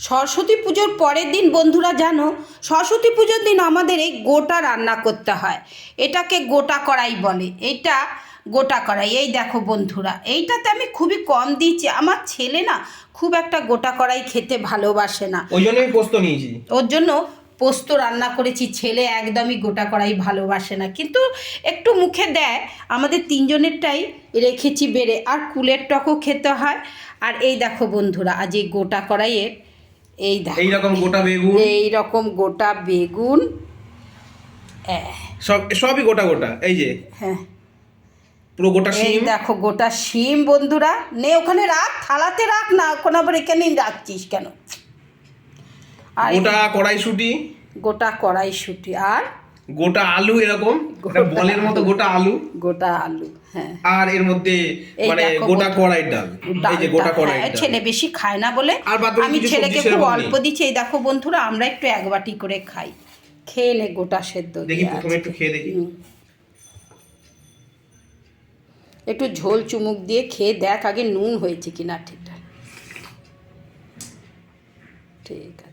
সরস্বতী পুজোর পরের দিন বন্ধুরা জানো, সরস্বতী পুজোর দিন আমাদের এই গোটা রান্না করতে হয়। এটাকে গোটা কড়াই বলে। এইটা গোটা কড়াই। এই দেখো বন্ধুরা, এইটাতে আমি খুবই কম দিয়েছি। আমার ছেলে না খুব একটা গোটা কড়াই খেতে ভালোবাসে না, ওই জন্য আমি পোস্ত নিয়েছি। ওর জন্য পোস্ত রান্না করেছি। ছেলে একদমই গোটা কড়াই ভালোবাসে না, কিন্তু একটু মুখে দেয়। আমাদের তিনজনেরটাই রেখেছি বেড়ে, আর কুলের টকও খেতে হয়। আর এই দেখো বন্ধুরা, আজ এই গোটা কড়াইয়ের এই দেখো এইরকম গোটা বেগুন, এইরকম গোটা বেগুন, সবই গোটা গোটা। এই যে হ্যাঁ পুরো গোটা এই শিম। দেখো গোটা শিম বন্ধুরা। নে ওখানে রাখ, থালাতে রাখ না, ওখানে আবার এখানে রাখছিস কেন? আর গোটা কড়াইশুঁটি, গোটা কড়াইশুঁটি, আর গোটা আলু, এরকম একটা বলের মতো গোটা আলু, গোটা আলু, হ্যাঁ। আর এর মধ্যে এই মানে দেখো গোটা বন্ধু, কড়াইয়ের ডাল। এই যে গোটা কড়াইয়ের হ্যাঁ, ডাল। ছেলে বেশি খায় না বলে আর বাদ বাকি আমি কিছু ছেলেকে সবজি খুব সেরকম অল্প নেই। দিচ্ছি। এই দেখো বন্ধুরা, আমরা একটু এক বাটি করে খাই। খেয়ে নে গোটা সেদ্ধ দেখি দিয়ে প্রথমে একটু আজকে। খেয়ে দেখি। একটু ঝোল চুমুক দিয়ে খেয়ে দেখ আগে নুন হয়েছে কিনা ঠিকঠাক। ঠিক আছে।